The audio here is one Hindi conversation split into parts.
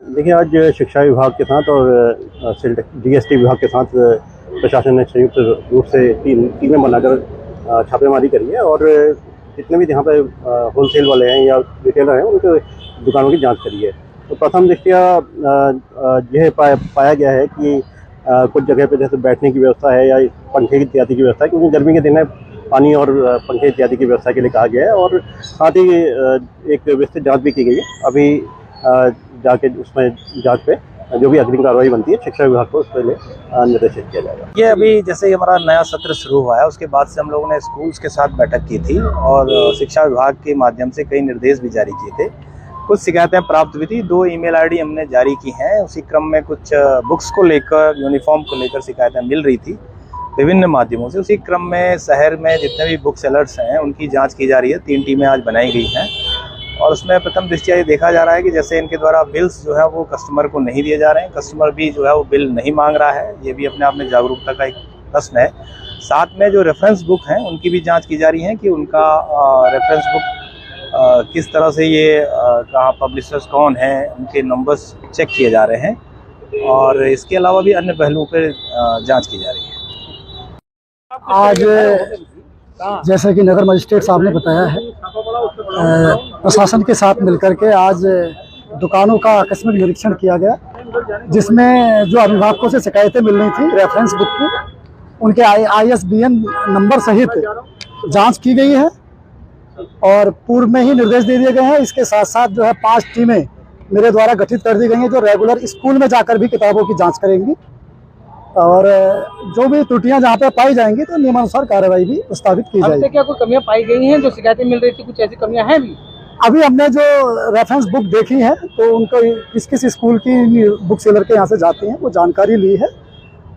देखिए, आज शिक्षा विभाग के साथ और डीएसटी विभाग के साथ प्रशासन ने संयुक्त रूप से टीमें बनाकर छापेमारी करी है और जितने भी जहाँ पे होलसेल वाले हैं या रिटेलर हैं उनके दुकानों की जांच करी है। तो प्रथम दृष्टया यह पाया गया है कि कुछ जगह पे जैसे बैठने की व्यवस्था है या पंखे इत्यादि की व्यवस्था है, क्योंकि गर्मी के दिन है, पानी और पंखे इत्यादि की व्यवस्था के लिए कहा गया है और साथ ही एक विस्तृत जाँच भी की गई है। अभी जाके उसमें जांच पे जो भी अग्रिम कार्रवाई बनती है शिक्षा विभाग को उसके लिए निर्देशित किया जाएगा। ये अभी जैसे हमारा नया सत्र शुरू हुआ है, उसके बाद से हम लोगों ने स्कूल्स के साथ बैठक की थी और शिक्षा विभाग के माध्यम से कई निर्देश भी जारी किए थे। कुछ शिकायतें प्राप्त हुई थी, 2 ईमेल आईडी हमने जारी की हैं। उसी क्रम में कुछ बुक्स को लेकर, यूनिफॉर्म को लेकर शिकायतें मिल रही थी विभिन्न माध्यमों से। उसी क्रम में शहर में जितने भी बुक सेलर्स हैं उनकी जाँच की जा रही है। 3 टीमें आज बनाई गई हैं और उसमें प्रथम दृष्टया ये देखा जा रहा है कि जैसे इनके द्वारा बिल्स जो है वो कस्टमर को नहीं दिए जा रहे हैं, कस्टमर भी जो है वो बिल नहीं मांग रहा है। ये भी अपने आप में जागरूकता का एक प्रश्न है। साथ में जो रेफरेंस बुक हैं उनकी भी जांच की जा रही है कि उनका रेफरेंस बुक किस तरह से ये कहाँ पब्लिशर्स कौन हैं, उनके नंबर्स चेक किए जा रहे हैं और इसके अलावा भी अन्य पहलुओं पर जाँच की जा रही है। आज जैसे कि नगर मजिस्ट्रेट साहब ने बताया है, प्रशासन के साथ मिलकर के आज दुकानों का आकस्मिक निरीक्षण किया गया, जिसमें जो अभिभावकों से शिकायतें मिल रही थी रेफरेंस बुक की, उनके ISBN नंबर सहित जांच की गई है और पूर्व में ही निर्देश दे दिए गए हैं। इसके साथ साथ जो है 5 टीमें मेरे द्वारा गठित कर दी गई हैं जो रेगुलर स्कूल में जाकर भी किताबों की जाँच करेंगी और जो भी त्रुटियां जहां पे पाई जाएंगी तो नियमानुसार कार्रवाई भी प्रस्तावित की जाएगी। अब क्या कोई कमियां पाई गई हैं? जो शिकायतें मिल रही थी कुछ ऐसी कमियां हैं भी? अभी हमने जो रेफरेंस बुक देखी है तो उनको किस किस स्कूल की बुक सेलर के यहाँ से जाती हैं वो जानकारी ली है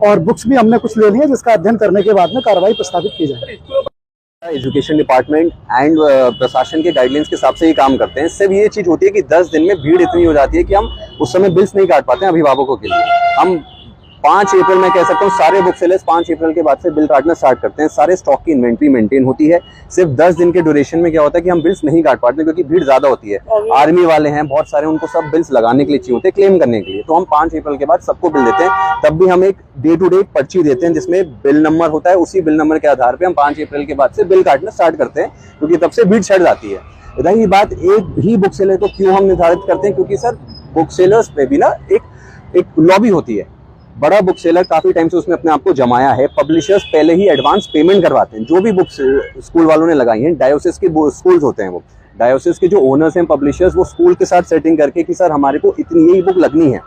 और बुक्स भी हमने कुछ ले ली है, जिसका अध्ययन करने के बाद में कार्रवाई प्रस्तावित की जाएगी। एजुकेशन डिपार्टमेंट एंड प्रशासन के गाइडलाइंस के हिसाब से ही काम करते हैं। सिर्फ ये चीज होती है कि 10 दिन में भीड़ इतनी हो जाती है कि हम उस समय बिल्स नहीं काट पाते हैं अभिभावकों के लिए। हम 5 अप्रैल में कह सकता हूँ सारे बुक सेलर्स 5 अप्रैल के बाद से बिल काटना स्टार्ट करते हैं। सारे स्टॉक की इन्वेंट्री मेंटेन होती है। सिर्फ 10 दिन के ड्यूरेशन में क्या होता है कि हम बिल्स नहीं काट पाते क्योंकि भीड़ ज्यादा होती है। आर्मी वाले हैं बहुत सारे, उनको सब बिल्स लगाने के लिए चाहिए होते हैं, क्लेम करने के लिए। तो हम 5 अप्रैल के बाद सबको बिल देते हैं। तब भी हम एक डे टू डे पर्ची देते हैं जिसमें बिल नंबर होता है। उसी बिल नंबर के आधार पर हम 5 अप्रैल के बाद से बिल काटना स्टार्ट करते हैं क्योंकि तब से भीड़ चढ़ जाती है। रही बात एक भी बुक सेलर को क्यों हम निर्धारित करते हैं, क्योंकि सर बुक सेलर्स पे भी ना एक लॉबी होती है। बड़ा बुक सेलर काफी टाइम से उसमें अपने आप को जमाया है। पब्लिशर्स पहले ही एडवांस पेमेंट करवाते हैं। जो भी बुक्स स्कूल वालों ने लगाई हैं, डायोसिस के स्कूल्स होते हैं, वो डायोसिस के जो ओनर्स हैं पब्लिशर्स, वो स्कूल के साथ सेटिंग करके कि सर हमारे को इतनी यही बुक लगनी है,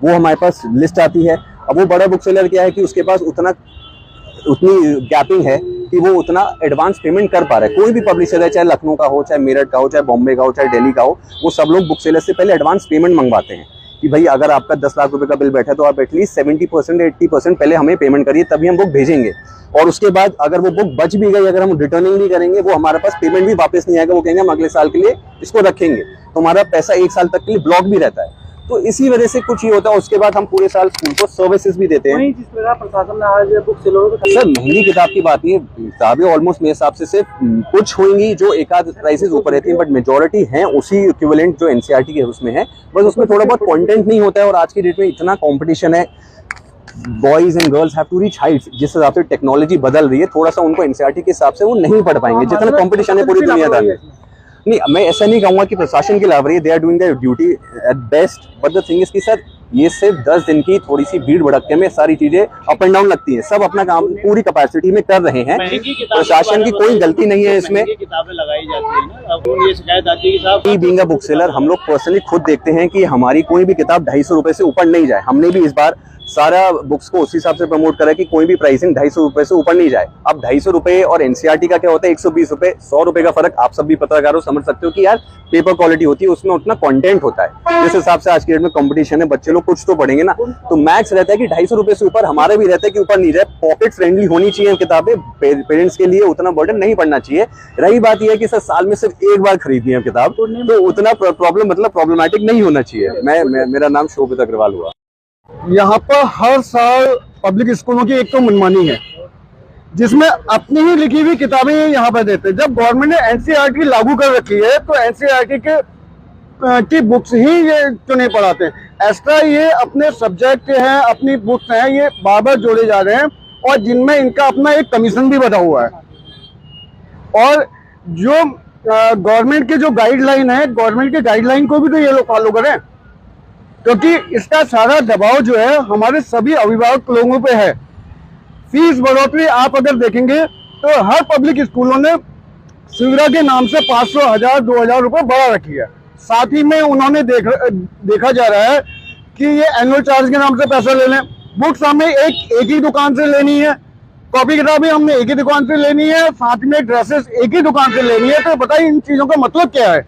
वो हमारे पास लिस्ट आती है। अब वो बड़ा बुक सेलर क्या है कि उसके पास उतनी गैपिंग है कि वो उतना एडवांस पेमेंट कर पा रहा है। कोई भी पब्लिशर है, चाहे लखनऊ का हो, चाहे मेरठ का हो, चाहे बॉम्बे का हो, चाहे दिल्ली का हो, वो सब लोग बुक सेलर से पहले एडवांस पेमेंट मंगवाते हैं कि भाई अगर आपका 10 लाख रुपए का बिल बैठा है तो आप एटलीस्ट 70% 80% पहले हमें पेमेंट करिए, तभी हम बुक भेजेंगे। और उसके बाद अगर वो बुक बच भी गई, अगर हम रिटर्निंग नहीं करेंगे, वो हमारे पास पेमेंट भी वापस नहीं आएगा। वो कहेंगे हम अगले साल के लिए इसको रखेंगे, तो हमारा पैसा 1 साल तक के लिए ब्लॉक भी रहता है। तो इसी वजह से कुछ ही होता है। उसके बाद हम पूरे साल स्कूल को सर्विसेज भी देते हैं। जिस प्रकार प्रशासन ने आज बुक सेलरों को सर महंगी किताब की बात नहीं है, किताबें ऑलमोस्ट मेरे हिसाब से सिर्फ कुछ होंगी जो एक आध प्राइसेस ऊपर रहती हैं, बट मेजोरिटी हैं उसी इक्विवेलेंट जो एनसीईआरटी के उसमें है। बस उसमें थोड़ा बहुत कंटेंट नहीं होता है और आज की डेट में इतना कंपटीशन है, boys and girls have to reach heights. जिस हिसाब से टेक्नोलॉजी बदल रही है, थोड़ा सा उनको एनसीईआरटी के हिसाब से वो नहीं पढ़ पाएंगे जितना कंपटीशन है पूरी दुनियादार में। नहीं, मैं ऐसा नहीं कहूंगा कि प्रशासन की लापरवाही है, they are doing their duty at best, but the thing is कि सर ये सिर्फ 10 दिन की थोड़ी सी भीड़ भड़के में सारी चीजें अप एंड डाउन लगती हैं। सब अपना काम पूरी कैपेसिटी में कर रहे हैं, प्रशासन की कोई गलती नहीं है इसमें। किताबें लगाई जाती है ना, अब ये शिकायत आती है कि साहब बीइंग अ बुक सेलर हम लोग पर्सनली खुद देखते हैं कि हमारी कोई भी किताब 250 रुपए से ऊपर नहीं जाए। हमने भी इस बार सारा बुक्स को उसी हिसाब से प्रमोट करा कि कोई भी प्राइसिंग 250 रुपए से ऊपर नहीं जाए। अब 250 रुपए और एनसीईआरटी का क्या होता है 120 रुपए, 100 रुपए का फर्क आप सब भी पत्रकार हो, समझ सकते हो कि यार पेपर क्वालिटी होती है, उसमें उतना कंटेंट होता है। जिस हिसाब से आज के डेट में कंपटीशन है, बच्चे लोग कुछ तो पढ़ेंगे ना, तो मैक्स रहता है कि 250 रुपए से ऊपर। हमारा भी रहता है कि ऊपर नहीं जाए। पॉकेट फ्रेंडली होनी चाहिए किताबें, पेरेंट्स के लिए उतना बर्डन नहीं पड़ना चाहिए। रही बात यह है कि सर साल में सिर्फ एक बार खरीदनी है किताब, तो उतना प्रॉब्लमेटिक नहीं होना चाहिए। मेरा नाम शोभित अग्रवाल हुआ। यहाँ पर हर साल पब्लिक स्कूलों की एक तो मनमानी है, जिसमें अपनी ही लिखी हुई किताबें यहाँ पर देते हैं। जब गवर्नमेंट ने एनसीईआरटी लागू कर रखी है तो एनसीईआरटी के की बुक्स ही ये चुने पढ़ाते हैं। एक्स्ट्रा ये अपने सब्जेक्ट के हैं, अपनी बुक्स हैं, ये बार बार जोड़े जा रहे हैं और जिनमें इनका अपना एक कमीशन भी बना हुआ है। और जो गवर्नमेंट के जो गाइडलाइन है, गवर्नमेंट के गाइडलाइन को भी तो ये लोग फॉलो करें, क्योंकि इसका सारा दबाव जो है हमारे सभी अभिभावक लोगों पे है। फीस बढ़ोतरी आप अगर देखेंगे तो हर पब्लिक स्कूलों ने सुविधा के नाम से 500, 1000, 2000 रुपए बढ़ा रखी है। साथ ही में उन्होंने देखा जा रहा है कि ये एनुअल चार्ज के नाम से पैसा ले लें। बुक्स हमें एक ही दुकान से लेनी है, कॉपी किताबें हमने एक ही दुकान से लेनी है, साथ में ड्रेसेस एक ही दुकान से लेनी है। तो बताइए इन चीजों का मतलब क्या है?